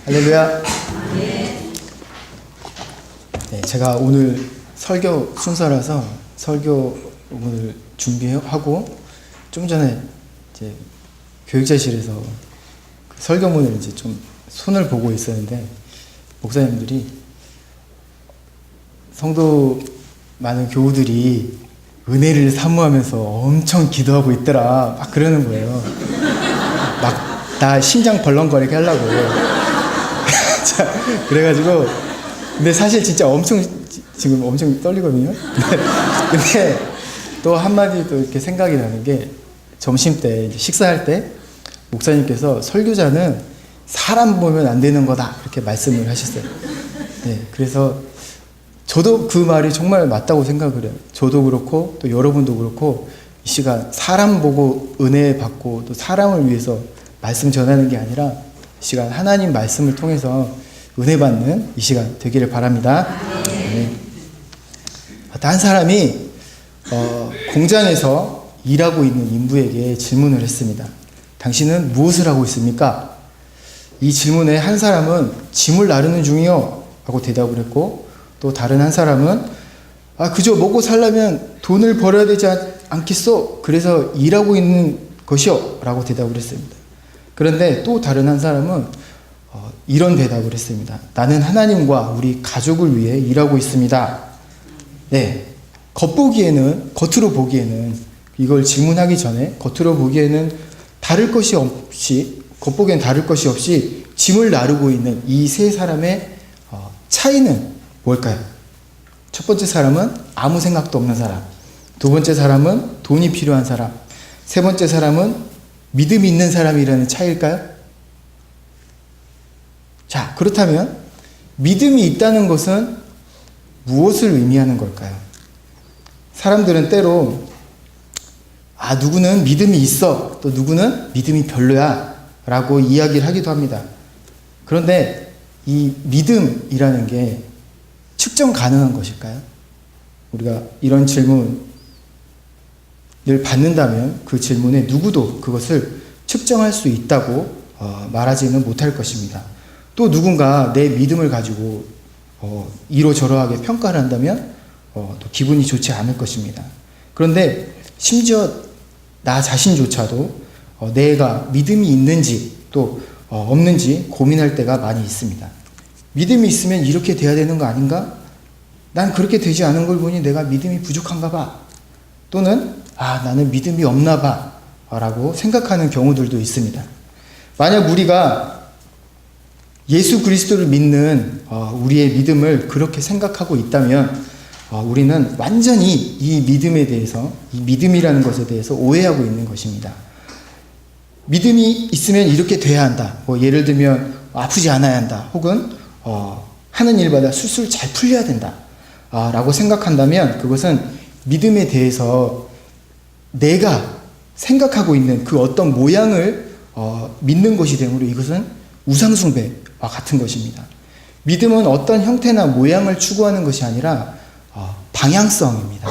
할렐루야. 네, 제가 오늘 설교 순서라서 설교 오늘 준비하고 좀 전에 이제 교육자실에서 그 설교문을 이제 좀 손을 보고 있었는데 목사님들이 성도 많은 교우들이 은혜를 사모하면서 엄청 기도하고 있더라 막 그러는 거예요. 막 나 심장 벌렁거리게 하려고. 그래가지고 근데 사실 진짜 지금 엄청 떨리거든요. 근데 또 한마디 또 이렇게 생각이 나는 게 점심 때 이제 식사할 때 목사님께서 설교자는 사람 보면 안 되는 거다 이렇게 말씀을 하셨어요. 네, 그래서 저도 그 말이 정말 맞다고 생각을 해요. 저도 그렇고 또 여러분도 그렇고 이 시간 사람 보고 은혜 받고 또 사람을 위해서 말씀 전하는 게 아니라 이 시간 하나님 말씀을 통해서 은혜 받는 이 시간 되기를 바랍니다. 네. 한 사람이 공장에서 일하고 있는 인부에게 질문을 했습니다. 당신은 무엇을 하고 있습니까? 이 질문에 한 사람은 짐을 나르는 중이요 하고 대답을 했고 또 다른 한 사람은 그저 먹고 살려면 돈을 벌어야 되지 않겠소? 그래서 일하고 있는 것이요 라고 대답을 했습니다. 그런데 또 다른 한 사람은 이런 대답을 했습니다. 나는 하나님과 우리 가족을 위해 일하고 있습니다. 네, 겉으로 보기에는 이걸 질문하기 전에 겉으로 보기에는 겉보기엔 다를 것이 없이 짐을 나르고 있는 이 세 사람의 차이는 뭘까요? 첫 번째 사람은 아무 생각도 없는 사람, 두 번째 사람은 돈이 필요한 사람, 세 번째 사람은 믿음이 있는 사람이라는 차이일까요? 자, 그렇다면 믿음이 있다는 것은 무엇을 의미하는 걸까요? 사람들은 때로 누구는 믿음이 있어, 또 누구는 믿음이 별로야 라고 이야기를 하기도 합니다. 그런데 이 믿음이라는 게 측정 가능한 것일까요? 우리가 이런 질문을 받는다면 그 질문에 누구도 그것을 측정할 수 있다고 말하지는 못할 것입니다. 또 누군가 내 믿음을 가지고 이러저러하게 평가를 한다면 또 기분이 좋지 않을 것입니다. 그런데 심지어 나 자신조차도 내가 믿음이 있는지 또 없는지 고민할 때가 많이 있습니다. 믿음이 있으면 이렇게 돼야 되는 거 아닌가? 난 그렇게 되지 않은 걸 보니 내가 믿음이 부족한가 봐. 또는 나는 믿음이 없나 봐 라고 생각하는 경우들도 있습니다. 만약 우리가 예수 그리스도를 믿는 우리의 믿음을 그렇게 생각하고 있다면 우리는 완전히 이 믿음에 대해서, 이 믿음이라는 것에 대해서 오해하고 있는 것입니다. 믿음이 있으면 이렇게 돼야 한다. 예를 들면 아프지 않아야 한다. 혹은 하는 일마다 술술 잘 풀려야 된다. 라고 생각한다면 그것은 믿음에 대해서 내가 생각하고 있는 그 어떤 모양을 믿는 것이 되므로 이것은 우상숭배와 같은 것입니다. 믿음은 어떤 형태나 모양을 추구하는 것이 아니라 방향성입니다.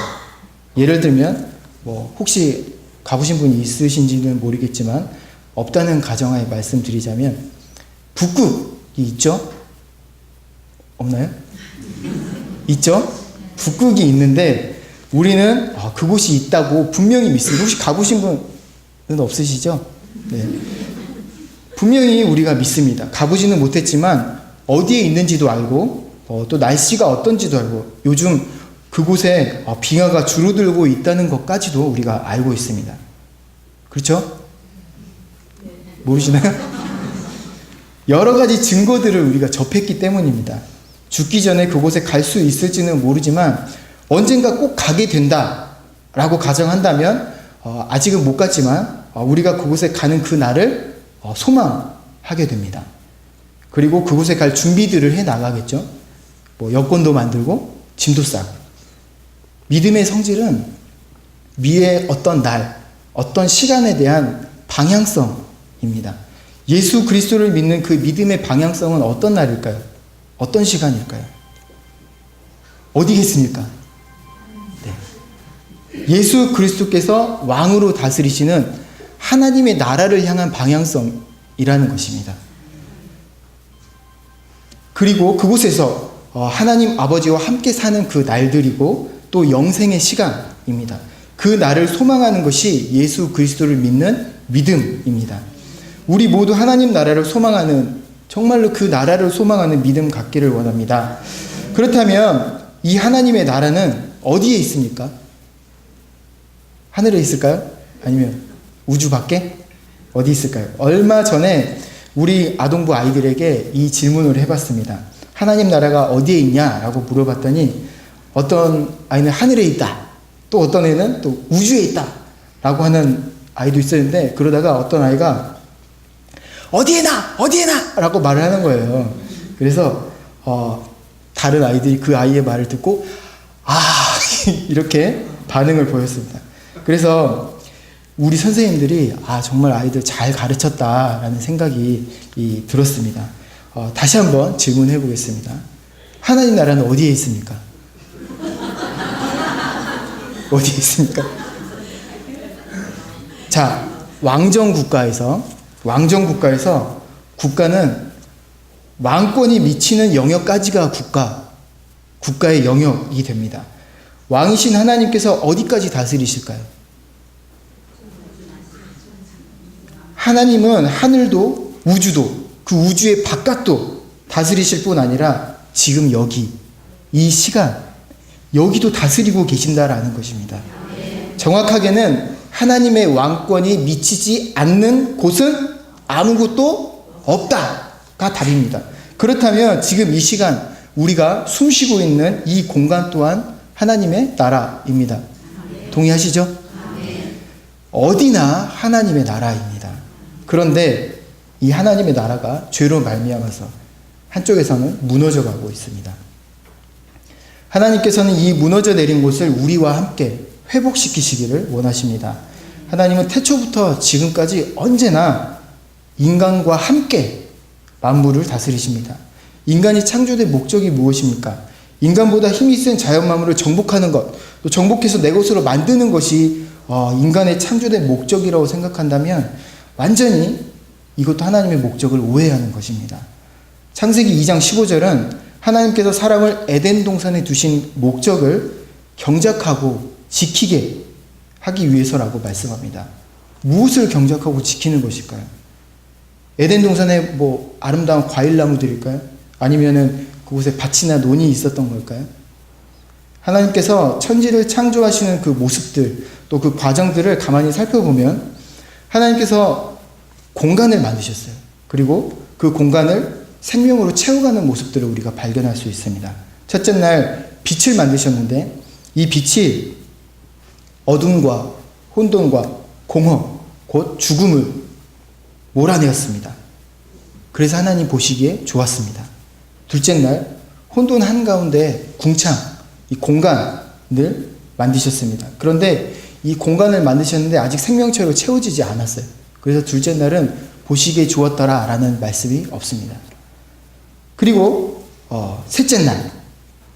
예를 들면 혹시 가보신 분이 있으신지는 모르겠지만 없다는 가정하에 말씀드리자면 북극이 있죠? 없나요? 있죠? 북극이 있는데 우리는 그곳이 있다고 분명히 믿습니다. 혹시 가보신 분은 없으시죠? 네. 분명히 우리가 믿습니다. 가보지는 못했지만 어디에 있는지도 알고 또 날씨가 어떤지도 알고 요즘 그곳에 빙하가 줄어들고 있다는 것까지도 우리가 알고 있습니다. 그렇죠? 모르시나요? 여러 가지 증거들을 우리가 접했기 때문입니다. 죽기 전에 그곳에 갈 수 있을지는 모르지만 언젠가 꼭 가게 된다라고 가정한다면 아직은 못 갔지만 우리가 그곳에 가는 그 날을 소망하게 됩니다. 그리고 그곳에 갈 준비들을 해 나가겠죠. 여권도 만들고 짐도 싸고. 믿음의 성질은 미래의 어떤 날, 어떤 시간에 대한 방향성입니다. 예수 그리스도를 믿는 그 믿음의 방향성은 어떤 날일까요? 어떤 시간일까요? 어디겠습니까? 네. 예수 그리스도께서 왕으로 다스리시는 하나님의 나라를 향한 방향성이라는 것입니다. 그리고 그곳에서 하나님 아버지와 함께 사는 그 날들이고 또 영생의 시간입니다. 그 날을 소망하는 것이 예수 그리스도를 믿는 믿음입니다. 우리 모두 하나님 나라를 소망하는, 정말로 그 나라를 소망하는 믿음 갖기를 원합니다. 그렇다면 이 하나님의 나라는 어디에 있습니까? 하늘에 있을까요? 아니면 우주 밖에? 어디 있을까요? 얼마 전에 우리 아동부 아이들에게 이 질문을 해봤습니다. 하나님 나라가 어디에 있냐라고 물어봤더니 어떤 아이는 하늘에 있다, 또 어떤 애는 또 우주에 있다 라고 하는 아이도 있었는데, 그러다가 어떤 아이가 어디에나 라고 말을 하는 거예요. 그래서 다른 아이들이 그 아이의 말을 듣고 이렇게 반응을 보였습니다. 그래서 우리 선생님들이 정말 아이들 잘 가르쳤다라는 생각이 들었습니다. 다시 한번 질문해 보겠습니다. 하나님 나라는 어디에 있습니까? 어디에 있습니까? 자, 왕정 국가에서 국가는 왕권이 미치는 영역까지가 국가의 영역이 됩니다. 왕이신 하나님께서 어디까지 다스리실까요? 하나님은 하늘도 우주도 그 우주의 바깥도 다스리실 뿐 아니라 지금 여기 이 시간 여기도 다스리고 계신다라는 것입니다. 정확하게는 하나님의 왕권이 미치지 않는 곳은 아무것도 없다가 답입니다. 그렇다면 지금 이 시간 우리가 숨쉬고 있는 이 공간 또한 하나님의 나라입니다. 동의하시죠? 어디나 하나님의 나라입니다. 그런데 이 하나님의 나라가 죄로 말미암아서 한쪽에서는 무너져 가고 있습니다. 하나님께서는 이 무너져 내린 곳을 우리와 함께 회복시키시기를 원하십니다. 하나님은 태초부터 지금까지 언제나 인간과 함께 만물을 다스리십니다. 인간이 창조된 목적이 무엇입니까? 인간보다 힘이 센 자연 만물을 정복하는 것, 또 정복해서 내 것으로 만드는 것이 인간의 창조된 목적이라고 생각한다면 완전히 이것도 하나님의 목적을 오해하는 것입니다. 창세기 2장 15절은 하나님께서 사람을 에덴 동산에 두신 목적을 경작하고 지키게 하기 위해서라고 말씀합니다. 무엇을 경작하고 지키는 것일까요? 에덴 동산에 아름다운 과일나무들일까요? 아니면은 그곳에 밭이나 논이 있었던 걸까요? 하나님께서 천지를 창조하시는 그 모습들, 또 그 과정들을 가만히 살펴보면 하나님께서 공간을 만드셨어요. 그리고 그 공간을 생명으로 채워가는 모습들을 우리가 발견할 수 있습니다. 첫째 날 빛을 만드셨는데 이 빛이 어둠과 혼돈과 공허, 곧 죽음을 몰아내었습니다. 그래서 하나님 보시기에 좋았습니다. 둘째 날 혼돈 한가운데 궁창, 이 공간을 만드셨습니다. 그런데 이 공간을 만드셨는데 아직 생명체로 채워지지 않았어요. 그래서 둘째 날은 보시기에 좋았더라 라는 말씀이 없습니다. 그리고 셋째 날,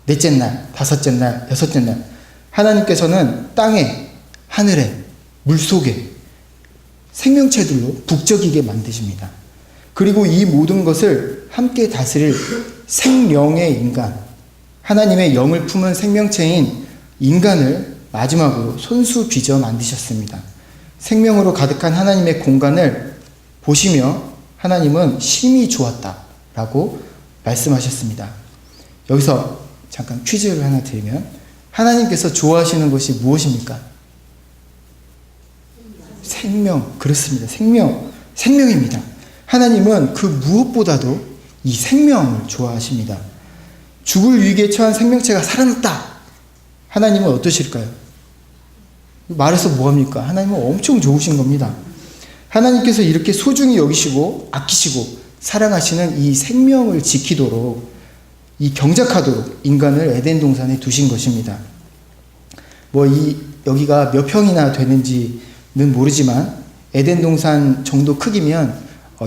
넷째 날, 다섯째 날, 여섯째 날 하나님께서는 땅에, 하늘에, 물속에 생명체들로 북적이게 만드십니다. 그리고 이 모든 것을 함께 다스릴 생명의 인간, 하나님의 영을 품은 생명체인 인간을 마지막으로 손수 빚어 만드셨습니다. 생명으로 가득한 하나님의 공간을 보시며 하나님은 심히 좋았다라고 말씀하셨습니다. 여기서 잠깐 퀴즈를 하나 드리면 하나님께서 좋아하시는 것이 무엇입니까? 생명. 그렇습니다. 생명입니다. 하나님은 그 무엇보다도 이 생명을 좋아하십니다. 죽을 위기에 처한 생명체가 살아났다. 하나님은 어떠실까요? 말해서 뭐합니까? 하나님은 엄청 좋으신 겁니다. 하나님께서 이렇게 소중히 여기시고 아끼시고 사랑하시는 이 생명을 지키도록, 이 경작하도록 인간을 에덴 동산에 두신 것입니다. 여기가 몇 평이나 되는지는 모르지만 에덴 동산 정도 크기면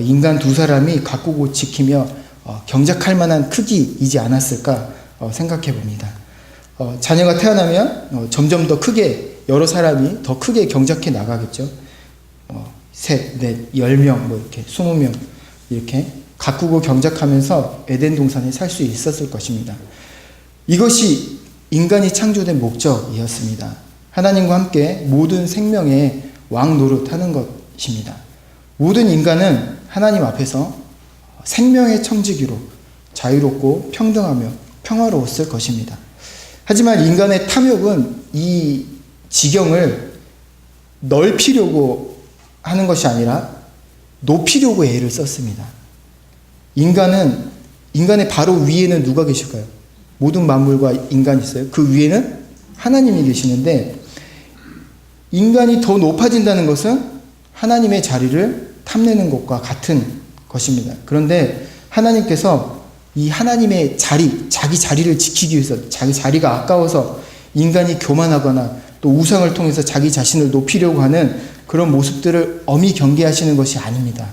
인간 두 사람이 가꾸고 지키며 경작할 만한 크기이지 않았을까 생각해 봅니다. 자녀가 태어나면 점점 더 크게, 여러 사람이 더 크게 경작해 나가겠죠. 셋, 넷, 10명, 이렇게 20명 이렇게 가꾸고 경작하면서 에덴 동산에 살 수 있었을 것입니다. 이것이 인간이 창조된 목적이었습니다. 하나님과 함께 모든 생명의 왕 노릇하는 것입니다. 모든 인간은 하나님 앞에서 생명의 청지기로 자유롭고 평등하며 평화로웠을 것입니다. 하지만 인간의 탐욕은 이 지경을 넓히려고 하는 것이 아니라 높이려고 애를 썼습니다. 인간의 바로 위에는 누가 계실까요? 모든 만물과 인간이 있어요. 그 위에는 하나님이 계시는데, 인간이 더 높아진다는 것은 하나님의 자리를 탐내는 것과 같은 것입니다. 그런데 하나님께서 이 하나님의 자기 자리를 지키기 위해서, 자기 자리가 아까워서 인간이 교만하거나 또 우상을 통해서 자기 자신을 높이려고 하는 그런 모습들을 엄히 경계하시는 것이 아닙니다.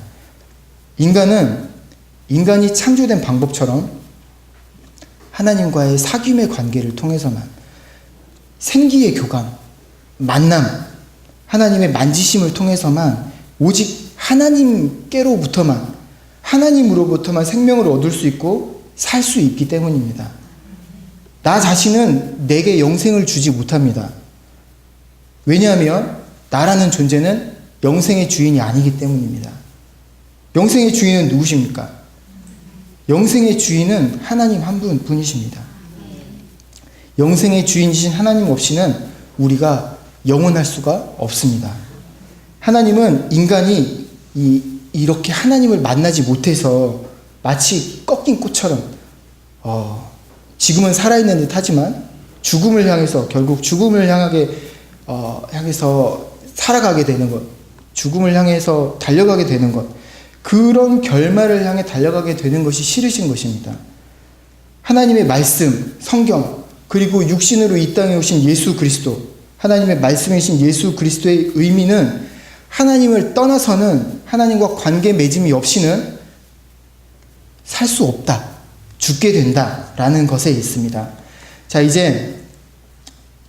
인간이 창조된 방법처럼 하나님과의 사귐의 관계를 통해서만, 생기의 교감, 만남, 하나님의 만지심을 통해서만, 오직 하나님으로부터만 생명을 얻을 수 있고 살 수 있기 때문입니다. 나 자신은 내게 영생을 주지 못합니다. 왜냐하면 나라는 존재는 영생의 주인이 아니기 때문입니다. 영생의 주인은 누구십니까? 영생의 주인은 하나님 한 분뿐이십니다. 영생의 주인이신 하나님 없이는 우리가 영원할 수가 없습니다. 하나님은 인간이 이렇게 하나님을 만나지 못해서 마치 꺾인 꽃처럼 지금은 살아있는 듯 하지만 결국 죽음을 향해서 살아가게 되는 것, 죽음을 향해서 달려가게 되는 것, 그런 결말을 향해 달려가게 되는 것이 싫으신 것입니다. 하나님의 말씀, 성경, 그리고 육신으로 이 땅에 오신 예수 그리스도, 하나님의 말씀이신 예수 그리스도의 의미는 하나님을 떠나서는, 하나님과 관계 맺음이 없이는 살 수 없다, 죽게 된다라는 것에 있습니다. 자, 이제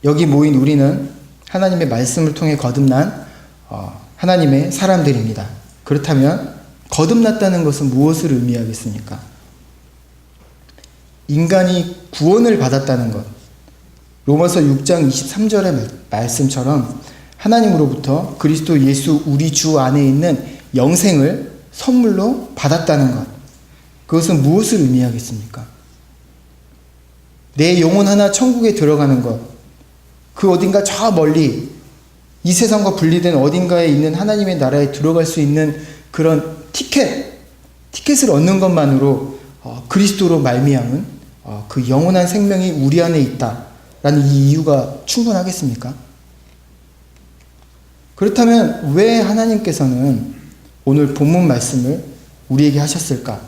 여기 모인 우리는 하나님의 말씀을 통해 거듭난 하나님의 사람들입니다. 그렇다면 거듭났다는 것은 무엇을 의미하겠습니까? 인간이 구원을 받았다는 것, 로마서 6장 23절의 말씀처럼 하나님으로부터 그리스도 예수 우리 주 안에 있는 영생을 선물로 받았다는 것, 그것은 무엇을 의미하겠습니까? 내 영혼 하나 천국에 들어가는 것, 그 어딘가 저 멀리 이 세상과 분리된 어딘가에 있는 하나님의 나라에 들어갈 수 있는 그런 티켓을 얻는 것만으로 그리스도로 말미암은 그 영원한 생명이 우리 안에 있다라는 이 이유가 충분하겠습니까? 그렇다면 왜 하나님께서는 오늘 본문 말씀을 우리에게 하셨을까?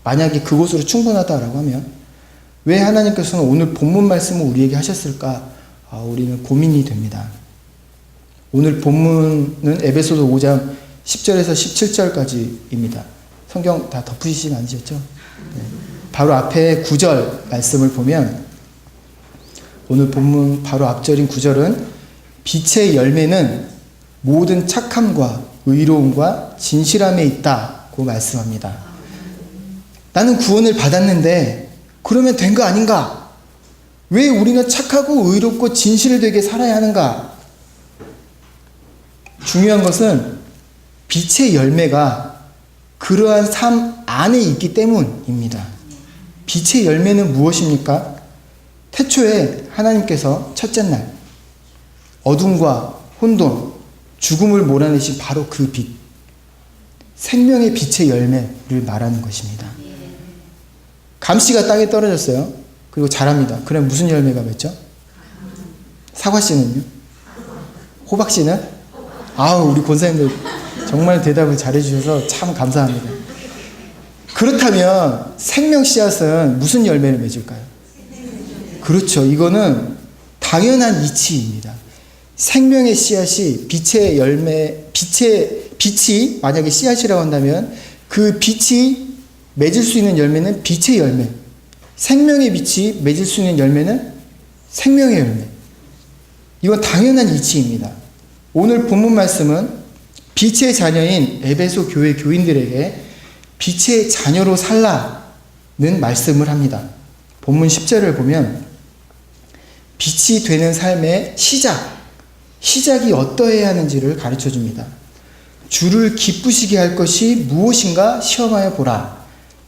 만약에 그것으로 충분하다라고 하면 왜 하나님께서는 오늘 본문 말씀을 우리에게 하셨을까? 우리는 고민이 됩니다. 오늘 본문은 에베소서 5장 10절에서 17절까지입니다. 성경 다 덮으시진 않으셨죠? 네. 바로 앞에 9절 말씀을 보면, 오늘 본문 바로 앞절인 9절은 빛의 열매는 모든 착함과 의로움과 진실함에 있다고 말씀합니다. 나는 구원을 받았는데 그러면 된 거 아닌가? 왜 우리는 착하고 의롭고 진실되게 살아야 하는가? 중요한 것은 빛의 열매가 그러한 삶 안에 있기 때문입니다. 빛의 열매는 무엇입니까? 태초에 하나님께서 첫째 날 어둠과 혼돈, 죽음을 몰아내신 바로 그 빛, 생명의 빛의 열매를 말하는 것입니다. 감씨가 땅에 떨어졌어요. 그리고 자랍니다. 그럼 무슨 열매가 맺죠? 사과씨는요? 호박씨는? 우리 권사님들 정말 대답을 잘해주셔서 참 감사합니다. 그렇다면 생명 씨앗은 무슨 열매를 맺을까요? 그렇죠. 이거는 당연한 이치입니다. 생명의 씨앗이 빛의 열매, 빛이 만약에 씨앗이라고 한다면 그 빛이 맺을 수 있는 열매는 빛의 열매, 생명의 빛이 맺을 수 있는 열매는 생명의 열매. 이건 당연한 이치입니다. 오늘 본문 말씀은 빛의 자녀인 에베소 교회 교인들에게 빛의 자녀로 살라는 말씀을 합니다. 본문 10절을 보면 빛이 되는 삶의 시작이 어떠해야 하는지를 가르쳐 줍니다. 주를 기쁘시게 할 것이 무엇인가 시험하여 보라.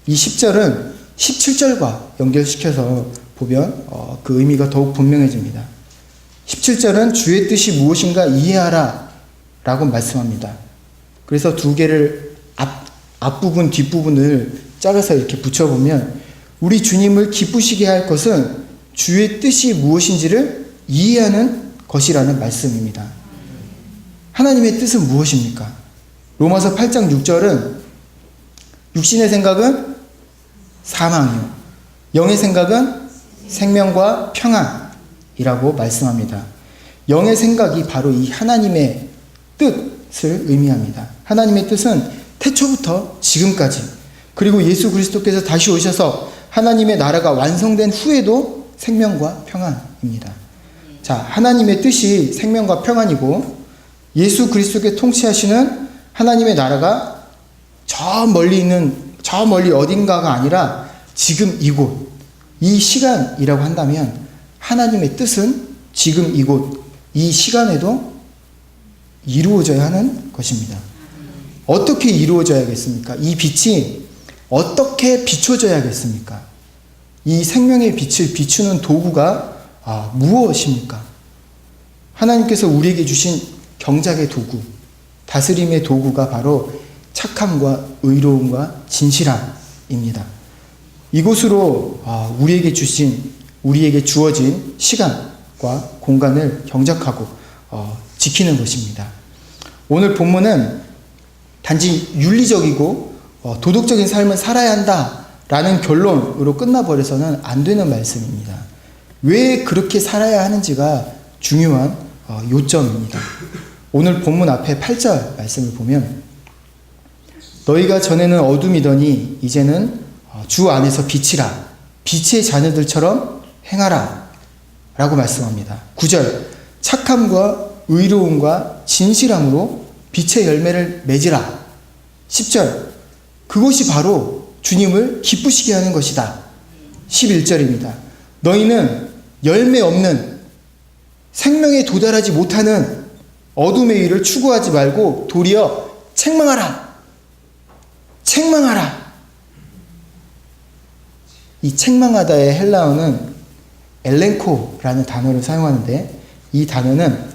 이 10절은 17절과 연결시켜서 보면 그 의미가 더욱 분명해집니다. 17절은 주의 뜻이 무엇인가 이해하라 라고 말씀합니다. 그래서 두 개를 앞부분 뒷부분을 잘라서 이렇게 붙여보면 우리 주님을 기쁘시게 할 것은 주의 뜻이 무엇인지를 이해하는 것이라는 말씀입니다. 하나님의 뜻은 무엇입니까? 로마서 8장 6절은 육신의 생각은 사망이요 영의 생각은 생명과 평안이라고 말씀합니다. 영의 생각이 바로 이 하나님의 뜻을 의미합니다. 하나님의 뜻은 태초부터 지금까지 그리고 예수 그리스도께서 다시 오셔서 하나님의 나라가 완성된 후에도 생명과 평안입니다. 자, 하나님의 뜻이 생명과 평안이고 예수 그리스도께 통치하시는 하나님의 나라가 저 멀리 어딘가가 아니라 지금 이곳, 이 시간이라고 한다면 하나님의 뜻은 지금 이곳, 이 시간에도 이루어져야 하는 것입니다. 어떻게 이루어져야겠습니까? 이 빛이 어떻게 비춰져야겠습니까? 이 생명의 빛을 비추는 도구가 무엇입니까? 하나님께서 우리에게 주신 경작의 도구, 다스림의 도구가 바로 착함과 의로움과 진실함입니다. 이곳으로 우리에게 주어진 시간과 공간을 경작하고 지키는 것입니다. 오늘 본문은 단지 윤리적이고 도덕적인 삶을 살아야 한다라는 결론으로 끝나버려서는 안 되는 말씀입니다. 왜 그렇게 살아야 하는지가 중요한 요점입니다. 오늘 본문 앞에 8절 말씀을 보면 너희가 전에는 어둠이더니 이제는 주 안에서 빛이라 빛의 자녀들처럼 행하라 라고 말씀합니다. 9절 착함과 의로움과 진실함으로 빛의 열매를 맺으라. 10절 그것이 바로 주님을 기쁘시게 하는 것이다. 11절입니다. 너희는 열매 없는 생명에 도달하지 못하는 어둠의 일을 추구하지 말고 도리어 책망하라. 이 책망하다의 헬라어는 엘렌코라는 단어를 사용하는데 이 단어는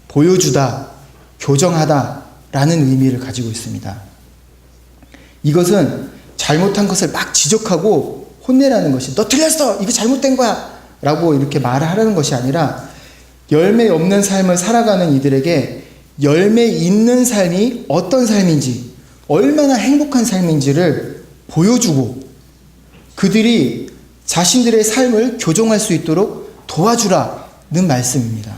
보여주다, 교정하다 라는 의미를 가지고 있습니다. 이것은 잘못한 것을 막 지적하고 혼내라는 것이 너 틀렸어! 이거 잘못된 거야! 라고 이렇게 말을 하라는 것이 아니라 열매 없는 삶을 살아가는 이들에게 열매 있는 삶이 어떤 삶인지 얼마나 행복한 삶인지를 보여주고 그들이 자신들의 삶을 교정할 수 있도록 도와주라는 말씀입니다.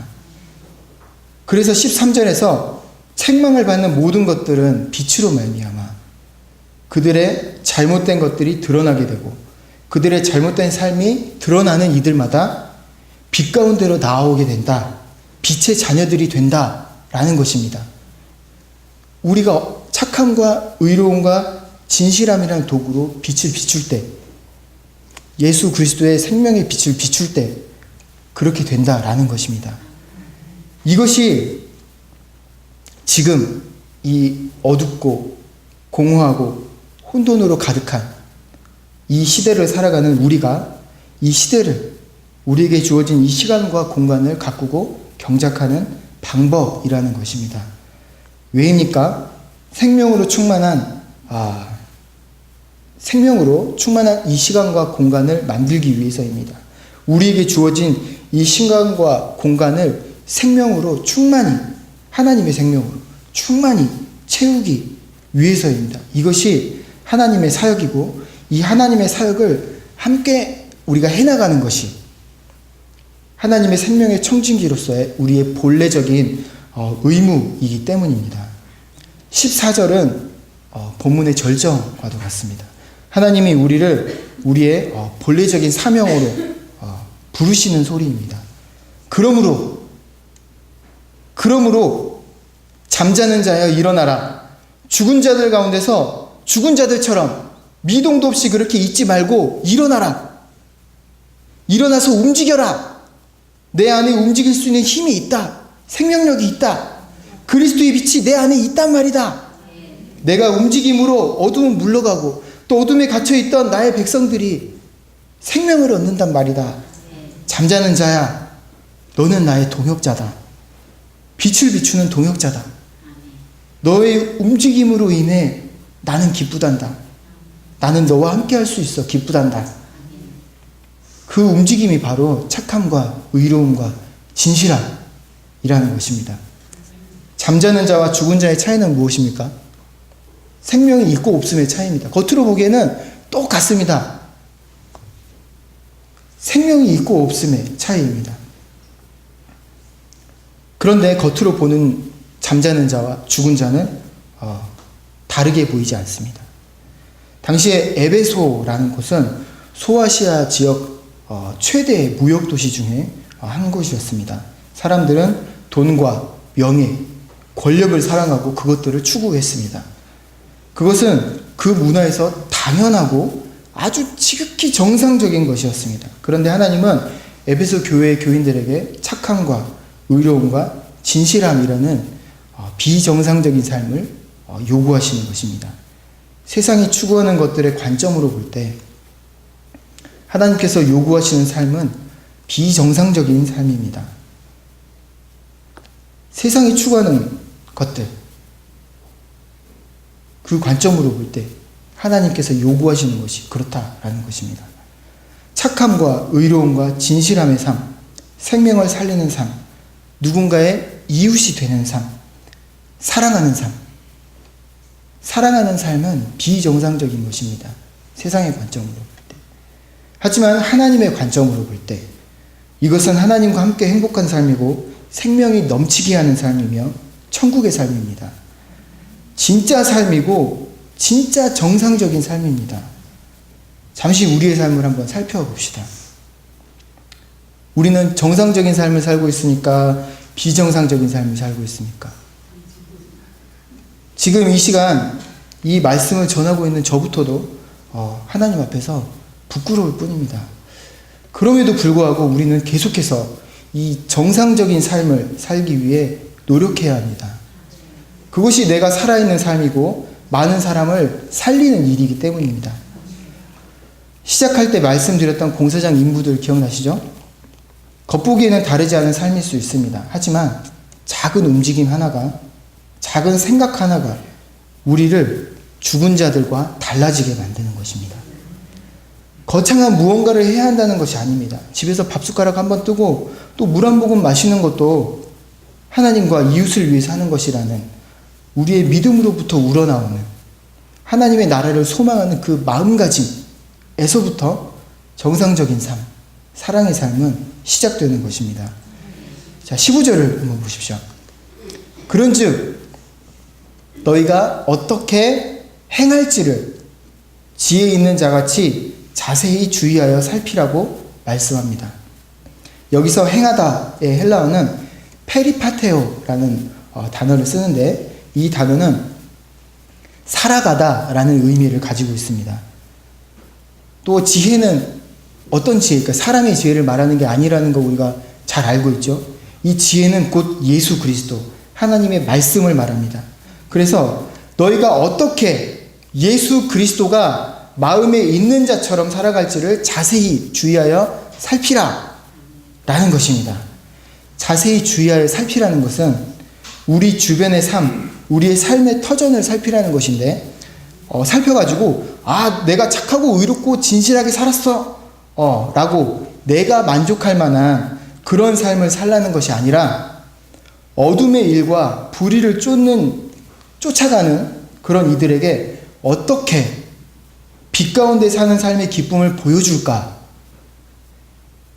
그래서 13절에서 책망을 받는 모든 것들은 빛으로 말미암아 그들의 잘못된 것들이 드러나게 되고 그들의 잘못된 삶이 드러나는 이들마다 빛 가운데로 나오게 된다. 빛의 자녀들이 된다라는 것입니다. 우리가 착함과 의로움과 진실함이라는 도구로 빛을 비출 때 예수 그리스도의 생명의 빛을 비출 때 그렇게 된다라는 것입니다. 이것이 지금 이 어둡고 공허하고 혼돈으로 가득한 이 시대를 살아가는 우리가 이 시대를 우리에게 주어진 이 시간과 공간을 가꾸고 경작하는 방법이라는 것입니다. 왜입니까? 생명으로 충만한 이 시간과 공간을 만들기 위해서입니다. 우리에게 주어진 이 시간과 공간을 생명으로 충만히 하나님의 생명으로 충만히 채우기 위해서입니다. 이것이 하나님의 사역이고 이 하나님의 사역을 함께 우리가 해나가는 것이 하나님의 생명의 청진기로서의 우리의 본래적인 의무이기 때문입니다. 14절은 본문의 절정과도 같습니다. 하나님이 우리를 우리의 본래적인 사명으로 부르시는 소리입니다. 그러므로 잠자는 자여 일어나라. 죽은 자들 가운데서 죽은 자들처럼 미동도 없이 그렇게 있지 말고 일어나라. 일어나서 움직여라. 내 안에 움직일 수 있는 힘이 있다. 생명력이 있다. 그리스도의 빛이 내 안에 있단 말이다. 내가 움직임으로 어둠은 물러가고 또 어둠에 갇혀있던 나의 백성들이 생명을 얻는단 말이다. 잠자는 자야, 너는 나의 동역자다. 빛을 비추는 동역자다. 너의 움직임으로 인해 나는 기쁘단다. 나는 너와 함께 할 수 있어 기쁘단다. 그 움직임이 바로 착함과 의로움과 진실함이라는 것입니다. 잠자는 자와 죽은 자의 차이는 무엇입니까? 생명이 있고 없음의 차이입니다. 겉으로 보기에는 똑같습니다. 생명이 있고 없음의 차이입니다. 그런데 겉으로 보는 잠자는 자와 죽은 자는 다르게 보이지 않습니다. 당시에 에베소라는 곳은 소아시아 지역 최대 무역 도시 중에 한 곳이었습니다. 사람들은 돈과 명예, 권력을 사랑하고 그것들을 추구했습니다. 그것은 그 문화에서 당연하고 아주 지극히 정상적인 것이었습니다. 그런데 하나님은 에베소 교회의 교인들에게 착함과 의로움과 진실함이라는 비정상적인 삶을 요구하시는 것입니다. 세상이 추구하는 것들의 관점으로 볼 때 하나님께서 요구하시는 삶은 비정상적인 삶입니다. 세상이 추구하는 것들, 그 관점으로 볼 때 하나님께서 요구하시는 것이 그렇다라는 것입니다. 착함과 의로움과 진실함의 삶, 생명을 살리는 삶, 누군가의 이웃이 되는 삶, 사랑하는 삶. 사랑하는 삶은 비정상적인 것입니다. 세상의 관점으로 볼 때. 하지만 하나님의 관점으로 볼 때 이것은 하나님과 함께 행복한 삶이고 생명이 넘치게 하는 삶이며 천국의 삶입니다. 진짜 삶이고 진짜 정상적인 삶입니다. 잠시 우리의 삶을 한번 살펴봅시다. 우리는 정상적인 삶을 살고 있으니까 비정상적인 삶을 살고 있습니까? 지금 이 시간 이 말씀을 전하고 있는 저부터도 하나님 앞에서 부끄러울 뿐입니다. 그럼에도 불구하고 우리는 계속해서 이 정상적인 삶을 살기 위해 노력해야 합니다. 그것이 내가 살아있는 삶이고 많은 사람을 살리는 일이기 때문입니다. 시작할 때 말씀드렸던 공사장 인부들 기억나시죠? 겉보기에는 다르지 않은 삶일 수 있습니다. 하지만 작은 움직임 하나가, 작은 생각 하나가 우리를 죽은 자들과 달라지게 만드는 것입니다. 거창한 무언가를 해야 한다는 것이 아닙니다. 집에서 밥숟가락 한번 뜨고 또 물 한 모금 마시는 것도 하나님과 이웃을 위해서 하는 것이라는 우리의 믿음으로부터 우러나오는 하나님의 나라를 소망하는 그 마음가짐에서부터 정상적인 삶, 사랑의 삶은 시작되는 것입니다. 자, 15절을 한번 보십시오. 그런즉 너희가 어떻게 행할지를 지혜 있는 자같이 자세히 주의하여 살피라고 말씀합니다. 여기서 행하다의 헬라어는 페리파테오라는 단어를 쓰는데 이 단어는 살아가다라는 의미를 가지고 있습니다. 또 지혜는 어떤 지혜일까? 사람의 지혜를 말하는 게 아니라는 거 우리가 잘 알고 있죠. 이 지혜는 곧 예수 그리스도, 하나님의 말씀을 말합니다. 그래서 너희가 어떻게 예수 그리스도가 마음에 있는 자처럼 살아갈지를 자세히 주의하여 살피라 라는 것입니다. 자세히 주의하여 살피라는 것은 우리 주변의 삶, 우리의 삶의 터전을 살피라는 것인데 살펴가지고 내가 착하고 의롭고 진실하게 살았어 라고 내가 만족할 만한 그런 삶을 살라는 것이 아니라 어둠의 일과 불의를 쫓아가는 그런 이들에게 어떻게 빛 가운데 사는 삶의 기쁨을 보여줄까?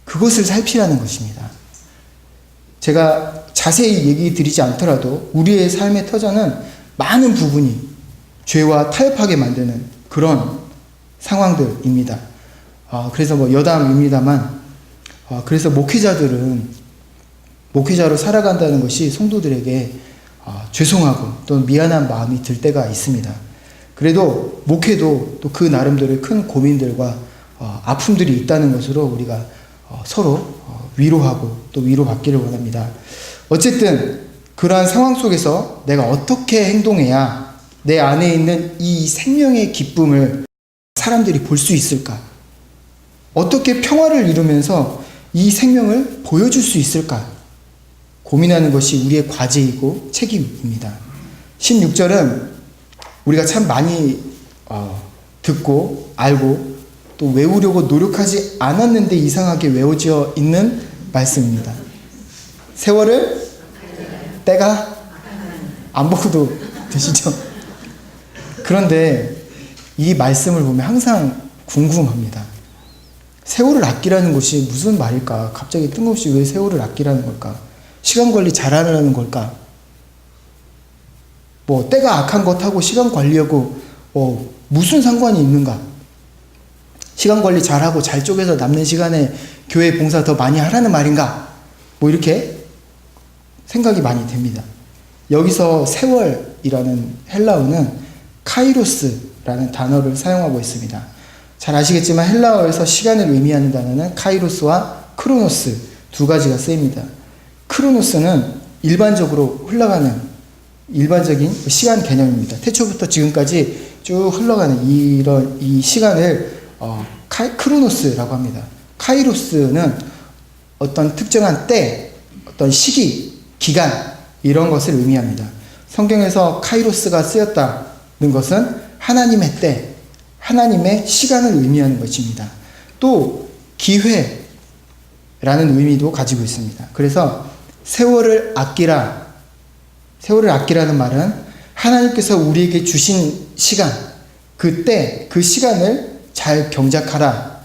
그것을 살피라는 것입니다. 제가 자세히 얘기 드리지 않더라도 우리의 삶의 터전은 많은 부분이 죄와 타협하게 만드는 그런 상황들입니다. 그래서 여담입니다만, 그래서 목회자로 살아간다는 것이 성도들에게 죄송하고 또 미안한 마음이 들 때가 있습니다. 그래도 목회도 또 그 나름대로의 큰 고민들과 아픔들이 있다는 것으로 우리가 서로 위로하고 또 위로받기를 원합니다. 어쨌든 그러한 상황 속에서 내가 어떻게 행동해야 내 안에 있는 이 생명의 기쁨을 사람들이 볼 수 있을까? 어떻게 평화를 이루면서 이 생명을 보여줄 수 있을까? 고민하는 것이 우리의 과제이고 책임입니다. 16절은 우리가 참 많이 듣고 알고 또 외우려고 노력하지 않았는데 이상하게 외워져 있는 말씀입니다. 세월을 때가 안 보고도 되시죠? 그런데 이 말씀을 보면 항상 궁금합니다. 세월을 아끼라는 것이 무슨 말일까? 갑자기 뜬금없이 왜 세월을 아끼라는 걸까? 시간 관리 잘하라는 걸까? 뭐 때가 악한 것하고 시간 관리하고 무슨 상관이 있는가? 시간 관리 잘하고 잘 쪼개서 남는 시간에 교회 봉사 더 많이 하라는 말인가? 뭐 이렇게 생각이 많이 됩니다. 여기서 세월이라는 헬라어는 카이로스라는 단어를 사용하고 있습니다. 잘 아시겠지만 헬라어에서 시간을 의미하는 단어는 카이로스와 크로노스 두 가지가 쓰입니다. 크로노스는 일반적으로 흘러가는 일반적인 시간 개념입니다. 태초부터 지금까지 쭉 흘러가는 이 시간을 크로노스라고 합니다. 카이로스는 어떤 특정한 때, 어떤 시기, 기간 이런 것을 의미합니다. 성경에서 카이로스가 쓰였다는 것은 하나님의 때, 하나님의 시간을 의미하는 것입니다. 또 기회라는 의미도 가지고 있습니다. 그래서 세월을 아끼라는 말은 하나님께서 우리에게 주신 시간, 그때 그 시간을 잘 경작하라.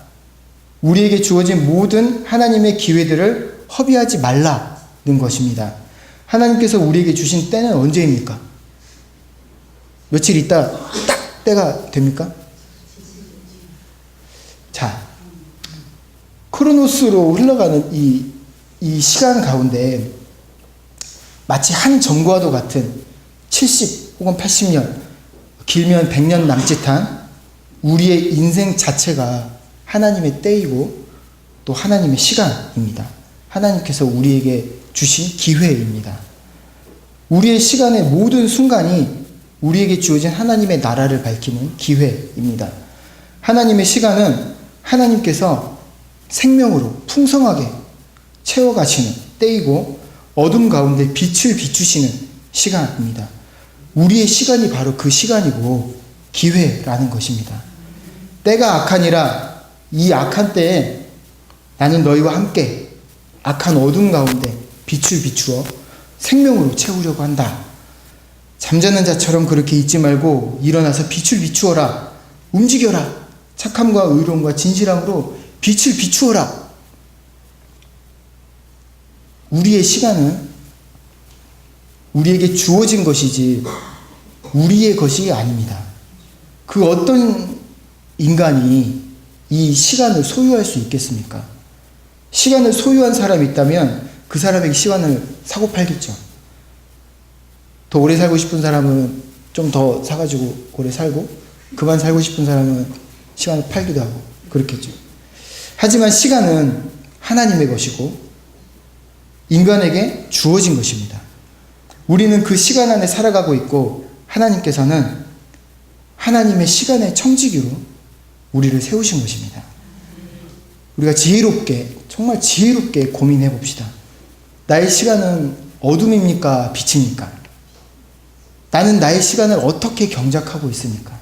우리에게 주어진 모든 하나님의 기회들을 허비하지 말라는 것입니다. 하나님께서 우리에게 주신 때는 언제입니까? 며칠 있다 딱 때가 됩니까? 자, 크로노스로 흘러가는 이 시간 가운데 마치 한 전과도 같은 70 혹은 80년, 길면 100년 남짓한 우리의 인생 자체가 하나님의 때이고 또 하나님의 시간입니다. 하나님께서 우리에게 주신 기회입니다. 우리의 시간의 모든 순간이 우리에게 주어진 하나님의 나라를 밝히는 기회입니다. 하나님의 시간은 하나님께서 생명으로 풍성하게 채워가시는 때이고 어둠 가운데 빛을 비추시는 시간입니다. 우리의 시간이 바로 그 시간이고 기회라는 것입니다. 때가 악하니라 이 악한 때에 나는 너희와 함께 악한 어둠 가운데 빛을 비추어 생명으로 채우려고 한다. 잠자는 자처럼 그렇게 있지 말고 일어나서 빛을 비추어라. 움직여라. 착함과 의로움과 진실함으로 빛을 비추어라. 우리의 시간은 우리에게 주어진 것이지 우리의 것이 아닙니다. 그 어떤 인간이 이 시간을 소유할 수 있겠습니까? 시간을 소유한 사람이 있다면 그 사람에게 시간을 사고 팔겠죠. 더 오래 살고 싶은 사람은 좀 더 사가지고 오래 살고 그만 살고 싶은 사람은 시간을 팔기도 하고 그렇겠죠. 하지만 시간은 하나님의 것이고 인간에게 주어진 것입니다. 우리는 그 시간 안에 살아가고 있고 하나님께서는 하나님의 시간의 청지기로 우리를 세우신 것입니다. 우리가 지혜롭게 정말 지혜롭게 고민해 봅시다. 나의 시간은 어둠입니까? 빛입니까? 나는 나의 시간을 어떻게 경작하고 있습니까?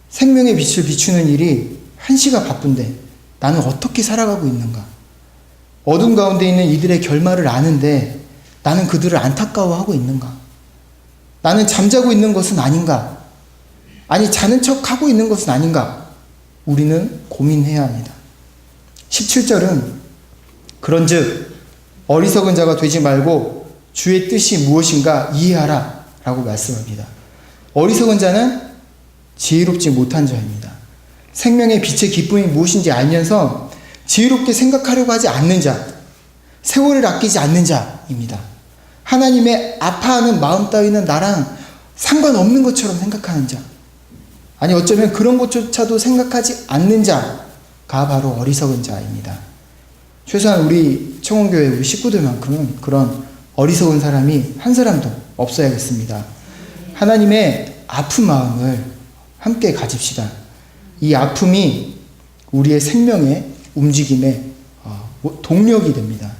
생명의 빛을 비추는 일이 한시가 바쁜데 나는 어떻게 살아가고 있는가? 어둠 가운데 있는 이들의 결말을 아는데 나는 그들을 안타까워하고 있는가? 나는 잠자고 있는 것은 아닌가? 아니 자는 척하고 있는 것은 아닌가? 우리는 고민해야 합니다. 17절은 그런즉 어리석은 자가 되지 말고 주의 뜻이 무엇인가 이해하라 라고 말씀합니다. 어리석은 자는 지혜롭지 못한 자입니다. 생명의 빛의 기쁨이 무엇인지 알면서 지혜롭게 생각하려고 하지 않는 자, 세월을 아끼지 않는 자입니다. 하나님의 아파하는 마음 따위는 나랑 상관없는 것처럼 생각하는 자, 아니 어쩌면 그런 것조차도 생각하지 않는 자가 바로 어리석은 자입니다. 최소한 우리 청원교회 우리 식구들만큼은 그런 어리석은 사람이 한 사람도 없어야겠습니다. 하나님의 아픈 마음을 함께 가집시다. 이 아픔이 우리의 생명의 움직임의 동력이 됩니다.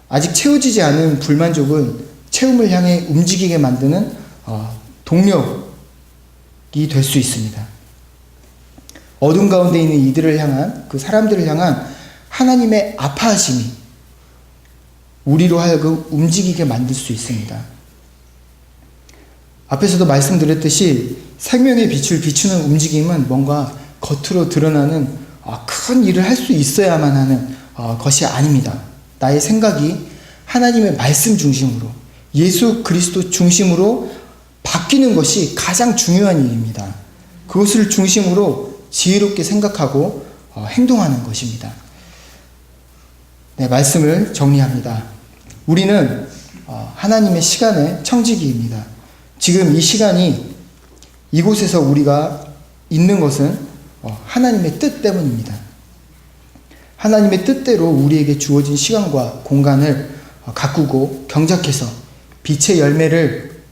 아직 채워지지 않은 불만족은 채움을 향해 움직이게 만드는 동력이 될 수 있습니다. 어둠 가운데 있는 이들을 향한, 그 사람들을 향한 하나님의 아파하심이 우리로 하여금 움직이게 만들 수 있습니다. 앞에서도 말씀드렸듯이 생명의 빛을 비추는 움직임은 뭔가 겉으로 드러나는 큰 일을 할 수 있어야만 하는 것이 아닙니다. 나의 생각이 하나님의 말씀 중심으로, 예수 그리스도 중심으로 바뀌는 것이 가장 중요한 일입니다. 그것을 중심으로 지혜롭게 생각하고 행동하는 것입니다. 네, 말씀을 정리합니다. 우리는 하나님의 시간의 청지기입니다. 지금 이 시간이 이곳에서 우리가 있는 것은 하나님의 뜻 때문입니다. 하나님의 뜻대로 우리에게 주어진 시간과 공간을 가꾸고 경작해서 빛의 열매를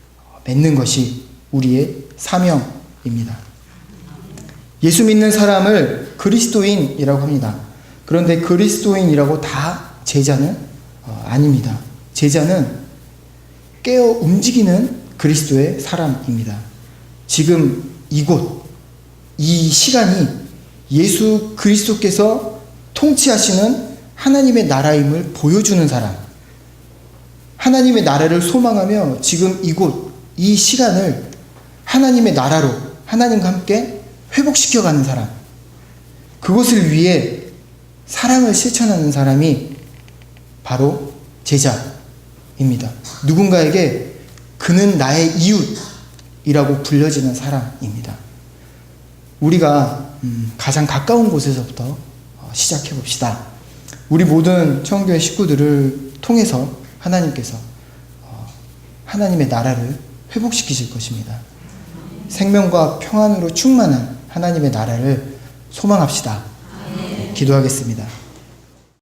맺는 것이 우리의 사명입니다. 예수 믿는 사람을 그리스도인이라고 합니다. 그런데 그리스도인이라고 다 제자는 아닙니다. 제자는 깨어 움직이는 그리스도의 사람입니다. 지금 이곳, 이 시간이 예수 그리스도께서 통치하시는 하나님의 나라임을 보여주는 사람, 하나님의 나라를 소망하며 지금 이곳, 이 시간을 하나님의 나라로 하나님과 함께 회복시켜가는 사람, 그것을 위해 사랑을 실천하는 사람이 바로 제자입니다. 누군가에게 그는 나의 이웃이라고 불려지는 사람입니다. 우리가 가장 가까운 곳에서부터 시작해 봅시다. 우리 모든 청교회 식구들을 통해서 하나님께서 하나님의 나라를 회복시키실 것입니다. 생명과 평안으로 충만한 하나님의 나라를 소망합시다. 기도하겠습니다.